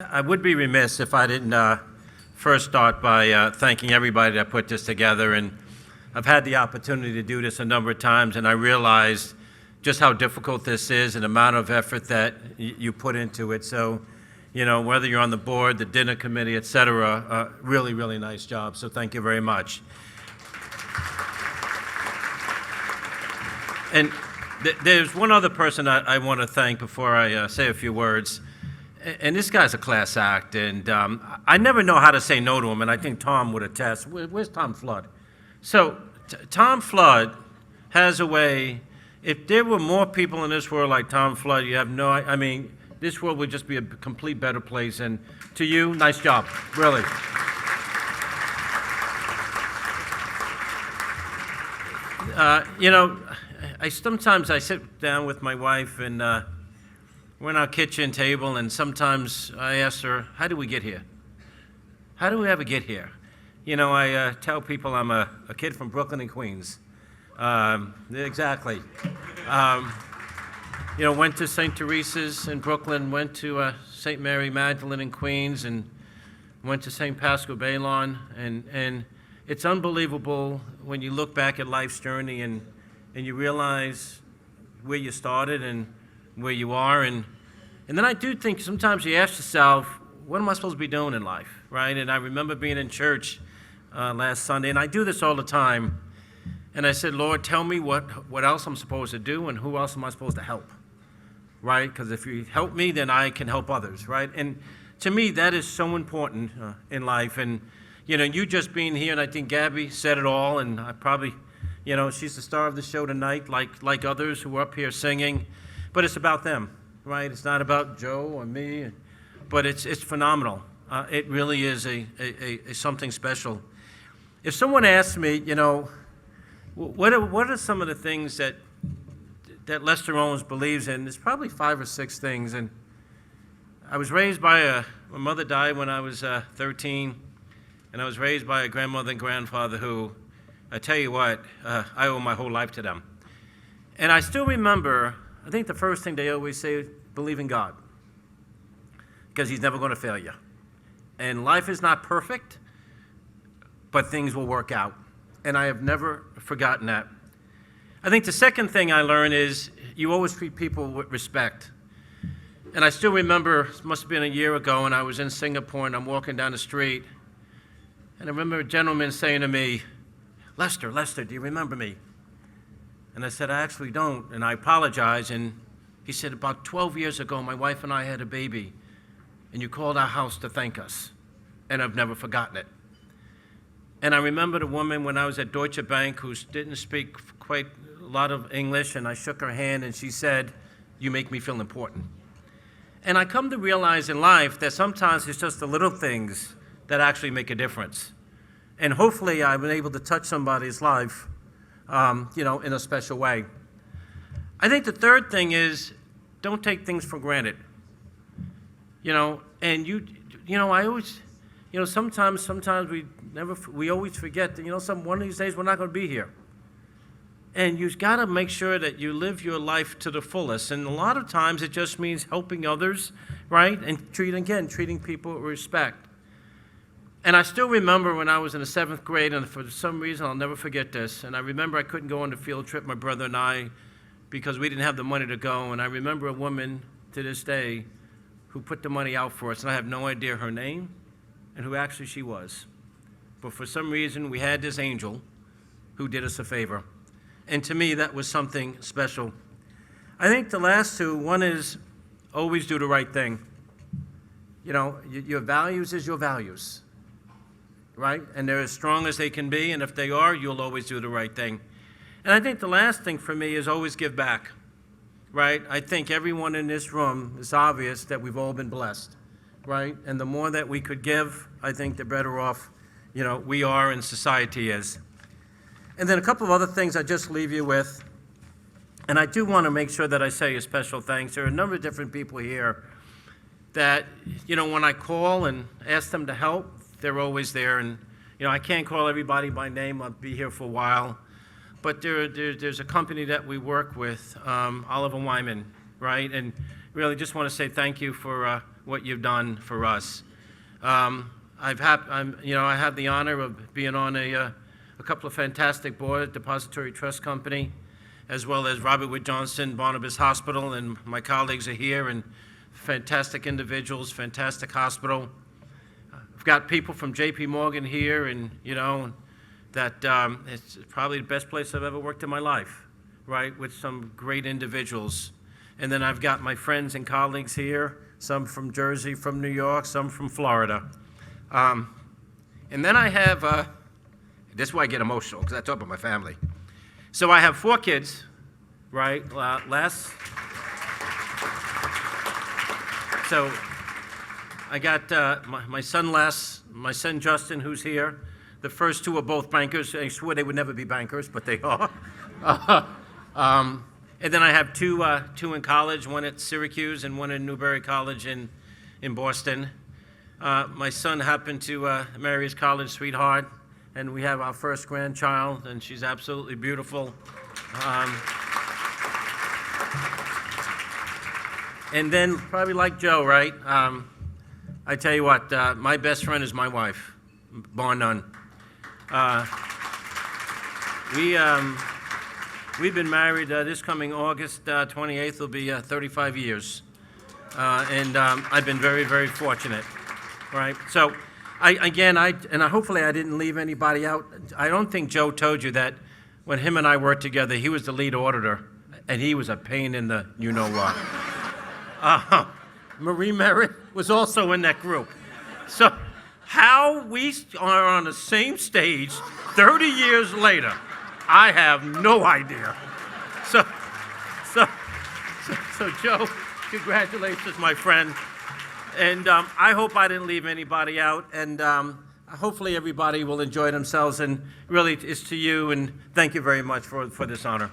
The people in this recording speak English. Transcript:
I would be remiss if I didn't first start by thanking everybody that put this together. And I've had the opportunity to do this a number of times, and I realized just how difficult this is and the amount of effort that you put into it. So, you know, whether you're on the board, the dinner committee, et cetera, really, really nice job. So thank you very much. And there's one other person I want to thank before I say a few words. And this guy's a class act, and I never know how to say no to him, and I think Tom would attest. Where's Tom Flood? So Tom Flood has a way, if there were more people in this world like Tom Flood, you have no, I mean, this world would just be a complete better place. And to you, nice job, really. You know, sometimes I sit down with my wife, and we're in our kitchen table, and sometimes I ask her, how do we get here? How do we ever get here? You know, I tell people I'm a kid from Brooklyn and Queens. Exactly. You know, went to St. Teresa's in Brooklyn, went to St. Mary Magdalene in Queens, and went to St. Pascal Baylon. And it's unbelievable when you look back at life's journey and you realize where you started and where you are, and then I do think sometimes you ask yourself, what am I supposed to be doing in life, right? And I remember being in church last Sunday, and I do this all the time, and I said, Lord, tell me what else I'm supposed to do and who else am I supposed to help, right? Because if you help me, then I can help others, right? And to me, that is so important in life. And, you know, you just being here, and I think Gabby said it all, and I probably, you know, she's the star of the show tonight, like others who are up here singing. But it's about them, right? It's not about Joe or me, but it's phenomenal. It really is a something special. If someone asks me, you know, what are some of the things that Lester Owens believes in, there's probably 5 or 6 things. And I was raised by my mother died when I was 13, and I was raised by a grandmother and grandfather who, I tell you what, I owe my whole life to them. And I still remember, I think the first thing they always say is believe in God, because he's never going to fail you. And life is not perfect, but things will work out. And I have never forgotten that. I think the second thing I learned is you always treat people with respect. And I still remember, it must have been a year ago, and I was in Singapore, and I'm walking down the street, and I remember a gentleman saying to me, Lester, do you remember me? And I said, I actually don't, and I apologize. And he said, about 12 years ago, my wife and I had a baby, and you called our house to thank us, and I've never forgotten it. And I remember the woman when I was at Deutsche Bank who didn't speak quite a lot of English, and I shook her hand, and she said, you make me feel important. And I come to realize in life that sometimes it's just the little things that actually make a difference. And hopefully I've been able to touch somebody's life you know, in a special way. I think the third thing is don't take things for granted. You know, and you know, I always, you know, sometimes we always forget that, you know, one of these days we're not going to be here. And you've got to make sure that you live your life to the fullest. And a lot of times it just means helping others, right? And treating people with respect. And I still remember when I was in the 7th grade, and for some reason, I'll never forget this, and I remember I couldn't go on the field trip, my brother and I, because we didn't have the money to go, and I remember a woman to this day who put the money out for us, and I have no idea her name and who actually she was. But for some reason, we had this angel who did us a favor. And to me, that was something special. I think the last two, one is always do the right thing. You know, your values is your values. Right? And they're as strong as they can be, and if they are, you'll always do the right thing. And I think the last thing for me is always give back, right? I think everyone in this room, it's obvious that we've all been blessed, right? And the more that we could give, I think the better off, you know, we are and society is. And then a couple of other things I just leave you with, and I do want to make sure that I say a special thanks. There are a number of different people here that, you know, when I call and ask them to help, they're always there. And, you know, I can't call everybody by name. I'll be here for a while. But there's a company that we work with, Oliver Wyman, right? And really just want to say thank you for what you've done for us. I have the honor of being on a couple of fantastic boards, Depository Trust Company, as well as Robert Wood Johnson, Barnabas Hospital, and my colleagues are here, and fantastic individuals, fantastic hospital. I've got people from J.P. Morgan here, and that it's probably the best place I've ever worked in my life, right, with some great individuals. And then I've got my friends and colleagues here, some from Jersey, from New York, some from Florida. And then I have, this is why I get emotional, because I talk about my family. So I have 4 kids, right, Les. So I got my son Les, my son Justin, who's here. The first 2 are both bankers. I swore they would never be bankers, but they are. And then I have two in college, one at Syracuse and one in Newberry College in Boston. My son happened to marry his college sweetheart, and we have our first grandchild, and she's absolutely beautiful. And then, probably like Joe, right? I tell you what, my best friend is my wife, bar none. We've been married, this coming August 28th will be 35 years. And I've been very, very fortunate, right? So, hopefully I didn't leave anybody out. I don't think Joe told you that when him and I worked together, he was the lead auditor, and he was a pain in the you-know-what. Marie Merritt was also in that group. So how we are on the same stage 30 years later, I have no idea. So Joe, congratulations, my friend. And I hope I didn't leave anybody out. And hopefully everybody will enjoy themselves. And really, it's to you. And thank you very much for this honor.